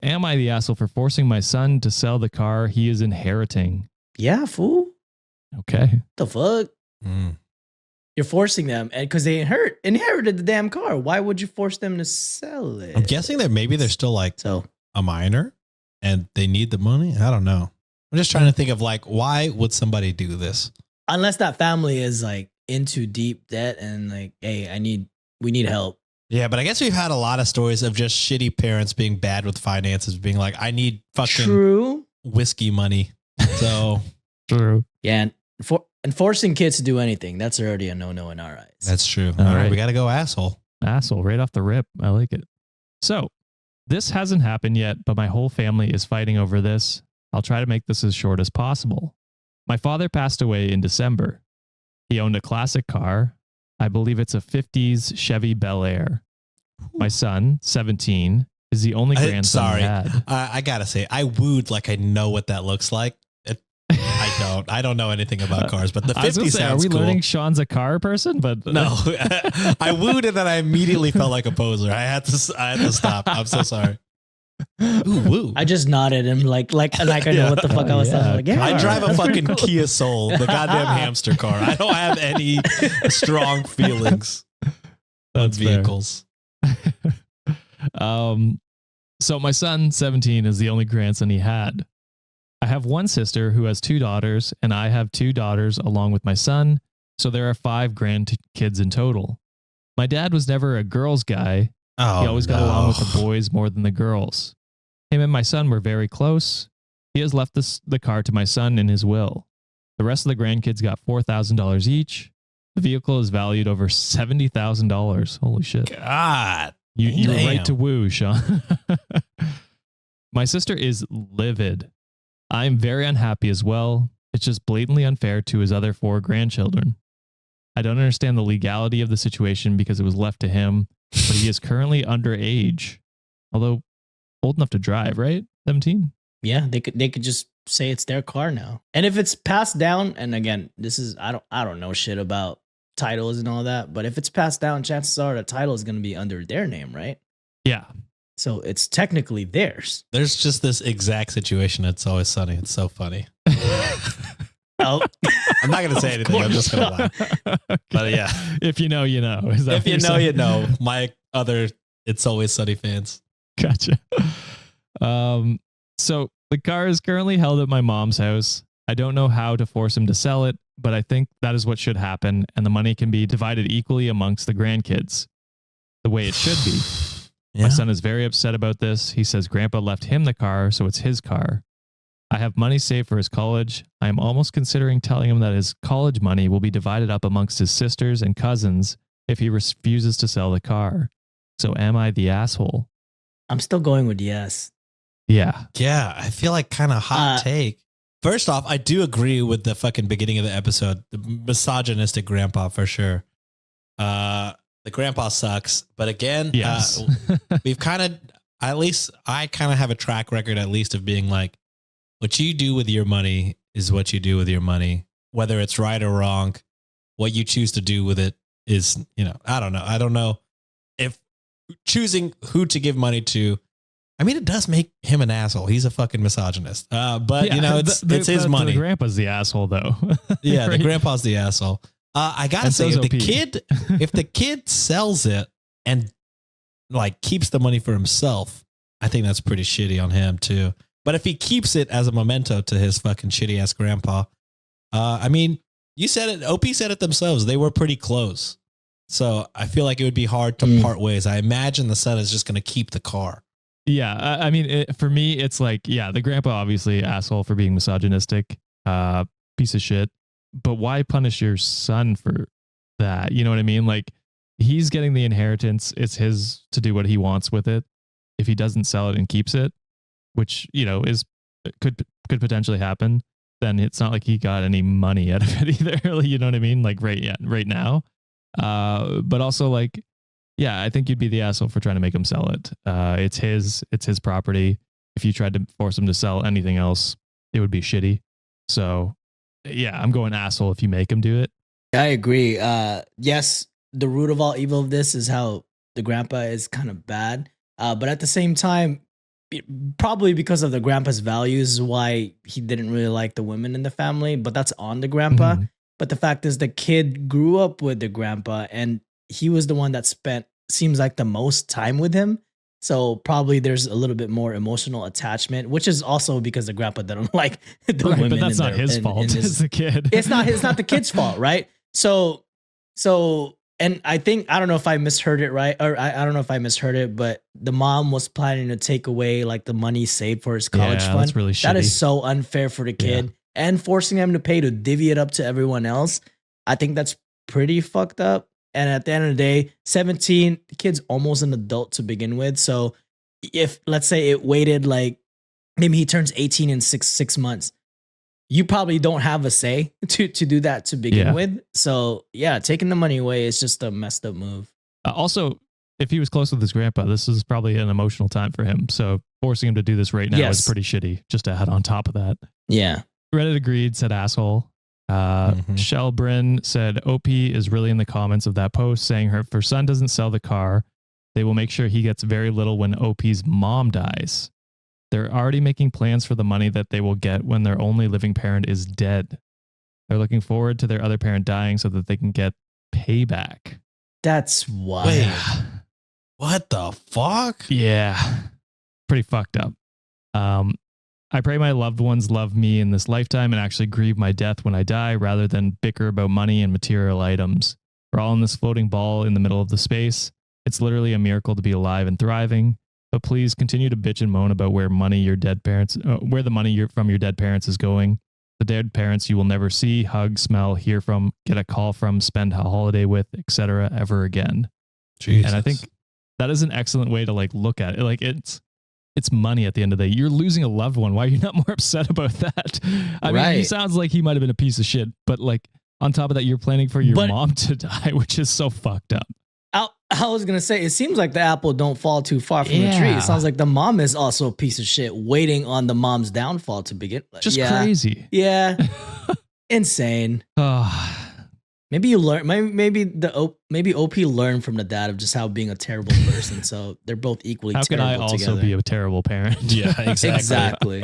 am I the asshole for forcing my son to sell the car he is inheriting? Yeah, fool. Okay. The fuck? You're forcing them, and because they inherited the damn car. Why would you force them to sell it? I'm guessing that maybe they're still like a minor and they need the money. I don't know. I'm just trying to think of like, why would somebody do this? Unless that family is like into deep debt and like, hey, we need help. Yeah, but I guess we've had a lot of stories of just shitty parents being bad with finances, being like, I need fucking whiskey money. So true. Yeah, and forcing kids to do anything, that's already a no-no in our eyes. That's true. All right, we got to go asshole. Asshole, right off the rip. I like it. So, this hasn't happened yet, but my whole family is fighting over this. I'll try to make this as short as possible. My father passed away in December. He owned a classic car. I believe it's a 50s Chevy Bel Air. My son, 17, is the only grandson he had. I got to say, I wooed like I know what that looks like. I don't know anything about cars, but the 50 sounds cool. Are we learning Sean's a car person? But no, I wooed and then I immediately felt like a poser. I had to stop. I'm so sorry. Ooh, woo. I just nodded and like I know what the fuck I was talking about. I drive a fucking Kia Soul, the goddamn hamster car. I don't have any strong feelings on vehicles. So my son, 17, is the only grandson he had. I have one sister who has 2 daughters, and I have 2 daughters along with my son, so there are 5 grandkids in total. My dad was never a girls guy. He always got along with the boys more than the girls. Him and my son were very close. He has left the car to my son in his will. The rest of the grandkids got $4,000 each. The vehicle is valued over $70,000. Holy shit. God. You're right to woo, Sean. My sister is livid. I'm very unhappy as well. It's just blatantly unfair to his other 4 grandchildren. I don't understand the legality of the situation because it was left to him, but he is currently underage. Although old enough to drive, right? 17? Yeah, they could just say it's their car now. And if it's passed down, and again, this is I don't know shit about titles and all that, but if it's passed down, chances are the title is going to be under their name, right? Yeah. So it's technically theirs. There's just this exact situation. It's Always Sunny. It's so funny. Oh, I'm not going to say anything. I'm just going to laugh. Okay. But yeah. If you know, you know. Is that if you know, you know. My other It's Always Sunny fans. Gotcha. So the car is currently held at my mom's house. I don't know how to force him to sell it, but I think that is what should happen, and the money can be divided equally amongst the grandkids, the way it should be. Yeah. My son is very upset about this. He says Grandpa left him the car, so it's his car. I have money saved for his college. I am almost considering telling him that his college money will be divided up amongst his sisters and cousins if he refuses to sell the car. So am I the asshole? I'm still going with yes. Yeah. Yeah, I feel like kind of hot take. First off, I do agree with the fucking beginning of the episode. The misogynistic grandpa for sure. The grandpa sucks. But again, yes. We've kind of, at least I kind of have a track record at least of being like, what you do with your money is what you do with your money. Whether it's right or wrong, what you choose to do with it is, I don't know. I don't know if choosing who to give money to, I mean, it does make him an asshole. He's a fucking misogynist. But it's his money. The grandpa's the asshole though. Yeah. Right? The grandpa's the asshole. I gotta say, if the kid sells it and like keeps the money for himself, I think that's pretty shitty on him too. But if he keeps it as a memento to his fucking shitty ass grandpa, I mean, you said it. OP said it themselves. They were pretty close. So I feel like it would be hard to part ways. I imagine the son is just going to keep the car. Yeah. I mean, for me, it's like, yeah, the grandpa, obviously asshole for being misogynistic, piece of shit. But why punish your son for that? You know what I mean? Like, he's getting the inheritance. It's his to do what he wants with it. If he doesn't sell it and keeps it, which, could potentially happen, then it's not like he got any money out of it either. You know what I mean? Like right now. But also like, yeah, I think you'd be the asshole for trying to make him sell it. It's his property. If you tried to force him to sell anything else, it would be shitty. So yeah, I'm going asshole if you make him do it. I agree. Yes, the root of all evil of this is how the grandpa is kind of bad. But at the same time, probably because of the grandpa's values is why he didn't really like the women in the family, but that's on the grandpa. Mhm. But the fact is the kid grew up with the grandpa and he was the one that spent seems like the most time with him. So probably there's a little bit more emotional attachment, which is also because the grandpa didn't like the Right, women. but that's not his fault. It's the kid. It's not the kid's fault, right? So and I think I don't know if I misheard it right, or I don't know if I misheard it, but the mom was planning to take away like the money saved for his college fund. That's really That shitty. is so unfair for the kid and forcing him to pay to divvy it up to everyone else. I think that's pretty fucked up. And at the end of the day, 17, the kid's almost an adult to begin with. So if let's say it waited like maybe he turns 18 in six months, you probably don't have a say to do that to begin with. So yeah, taking the money away is just a messed up move. Also, if he was close with his grandpa, this is probably an emotional time for him. So forcing him to do this right now is pretty shitty. Just to add on top of that. Yeah. Reddit agreed, said asshole. Shell Bryn said OP is really in the comments of that post saying if her son doesn't sell the car, they will make sure he gets very little when OP's mom dies. They're already making plans for the money that they will get when their only living parent is dead. They're looking forward to their other parent dying so that they can get payback. That's wild. Wait, what the fuck? Yeah. Pretty fucked up. I pray my loved ones love me in this lifetime and actually grieve my death when I die rather than bicker about money and material items. We're all in this floating ball in the middle of the space. It's literally a miracle to be alive and thriving. But please continue to bitch and moan about where the money from your dead parents is going. The dead parents you will never see, hug, smell, hear from, get a call from, spend a holiday with, etc. ever again. Jesus. And I think that is an excellent way to like look at it. Like it's money at the end of the day. You're losing a loved one. Why are you not more upset about that? I mean, he sounds like he might have been a piece of shit, but like on top of that, you're planning for your mom to die, which is so fucked up. I was going to say, it seems like the apple don't fall too far from the tree. It sounds like the mom is also a piece of shit waiting on the mom's downfall to begin. Just crazy. Yeah. Insane. Maybe you learn, maybe OP learned from the dad of just how being a terrible person. So they're both equally terrible together. How can I also be a terrible parent? Yeah, exactly. Exactly.